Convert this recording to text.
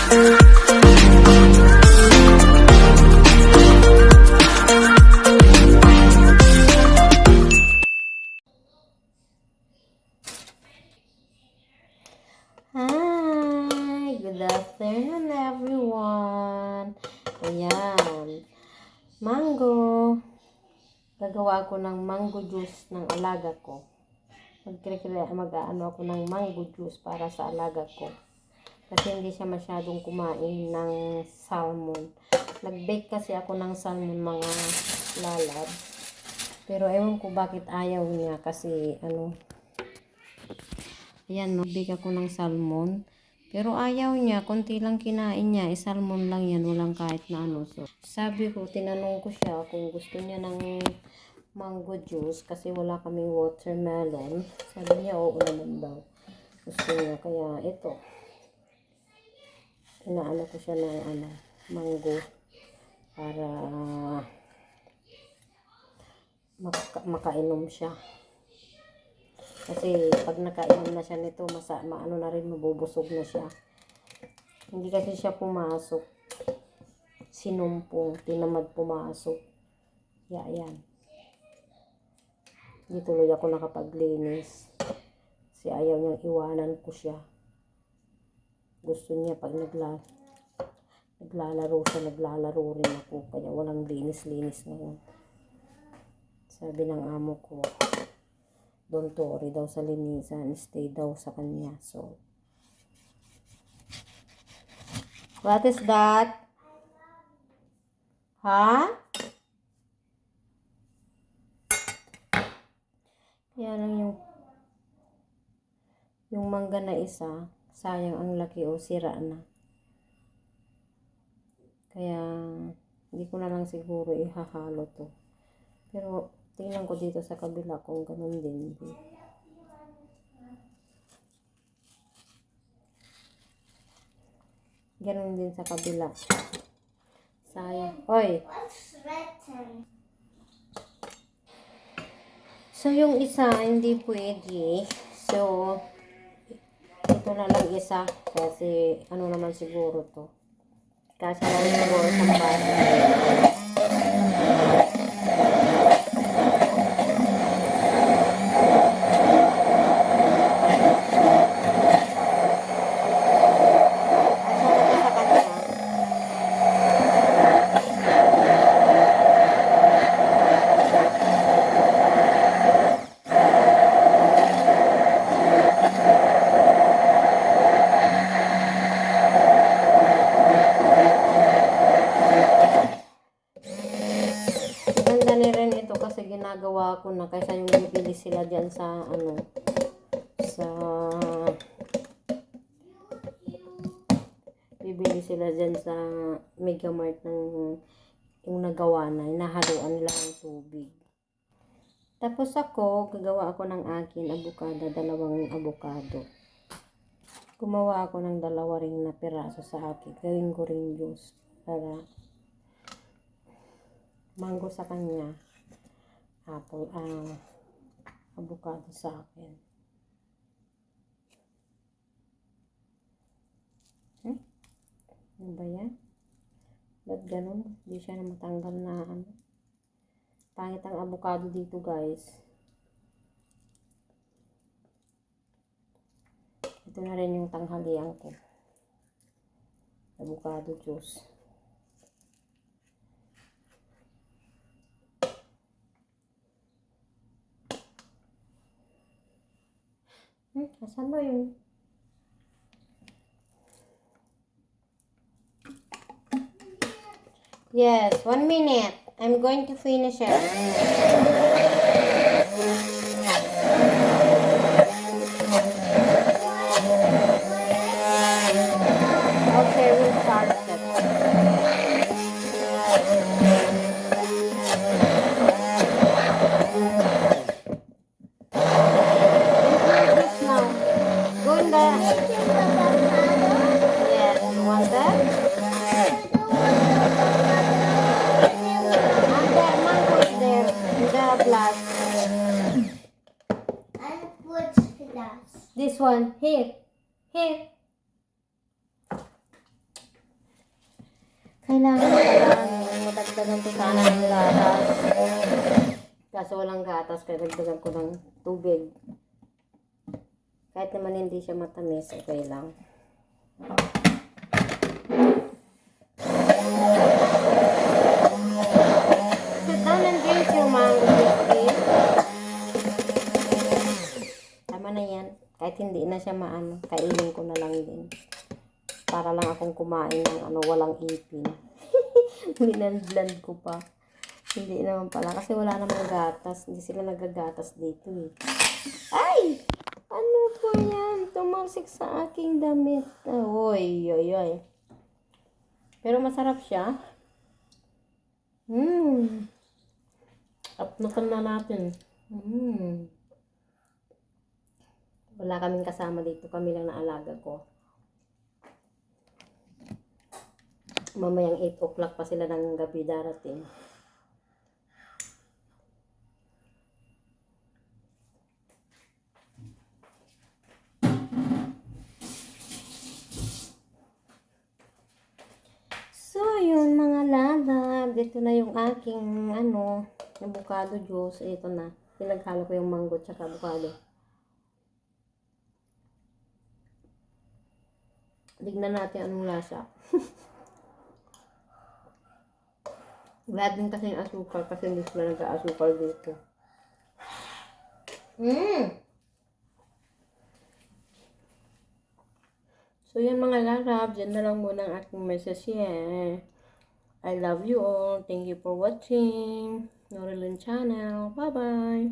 Hi! Good afternoon, everyone! Ayan. Mango. Gagawa ako ng mango juice ng alaga ko. Mag-ano ako ng mango juice para sa alaga ko. Kasi hindi siya masyadong kumain ng salmon. Nag-bake kasi ako ng salmon, mga lalab. Pero ewan ko bakit ayaw niya kasi ayan, nag-bake ako ng salmon. Pero ayaw niya, konti lang kinain niya. Salmon lang yan, walang kahit na ano. So, sabi ko, tinanong ko siya kung gusto niya ng mango juice kasi wala kaming watermelon. Sabi niya, oo naman daw. Gusto niya, kaya ito. Inaano ko siya ng mango para makainom siya. Kasi pag nakainom na siya nito, maano na rin, mabubusog na siya. Hindi kasi siya pumasok. Sinumpong, tinamad pumasok. Yan. Hindi tuloy ako nakapaglinis. Kasi ayaw niyang iwanan ko siya. Gusto niya pag naglalaro siya, naglalaro rin ako. Kaya walang linis-linis ngayon. Sabi ng amo ko, don't worry daw sa linisan, stay daw sa kanya. So, what is that? Ha? Kaya lang yung mangga na isa, sayang ang laki o sira na. Kaya, hindi ko na lang siguro ihahalo to. Pero, tingnan ko dito sa kabila kung ganun din. Ganun din sa kabila. Sayang. Oy! So, yung isa, hindi pwede. So, ito na lang isa. Kasi, ano naman siguro to. Kasi lang siguro sa bata. Ginagawa ko na kaysa yung bibili sila dyan sa Mega Mart ng yung nagawa na, inahaluan nila ng tubig. Tapos ako, gagawa ako ng akin avocado, 2 avocado. Gumawa ako ng 2 ring na piraso sa akin. Gawin ko ring juice para mango sa kanya. Apple, avocado sa akin. Ano ba yan? Ba't ganun? Hindi siya na matanggal na Pangit ang avocado dito, guys. Ito na rin yung tanghalian ko. Avocado juice. Asan mo yun? Yes, 1 minute. I'm going to finish it. Okay, we'll start it. Go in there. Yes, you want that? Mango is there. In the glass. And which glass? This one. Here. Here. Kailangan pala madagdagan ko sana ng gatas. Kaso walang gatas, kaya dagdagan ko ng tubig. Kahit naman hindi siya matamis, okay lang. Sit down and drink your mango biscuit. Tama na yan. Kahit hindi na siya maano, kainin ko na lang din. Para lang akong kumain ng walang ipin. Binand-blend ko pa. Hindi naman pala. Kasi wala namang gatas. Hindi sila nagagatas dito eh. Ay! Ano po yan? Tumalsik sa aking damit. Oy, oy, oy. Pero masarap siya. Uploadan na natin. Wala kaming kasama dito. Kami lang na alaga ko. Mamayang 8 o'clock pa sila ng gabi darating. So, yun mga lalab. Dito na yung aking avocado juice. Ito na. Pinaghalo ko yung mango tsaka avocado. Tignan natin anong lasa. Wala din kasi yung asukal kasi hindi sila nag-asukal dito. So yan mga lalab, dyan na lang muna ang aking message here. I love you all. Thank you for watching. Norilyn Channel. Bye-bye.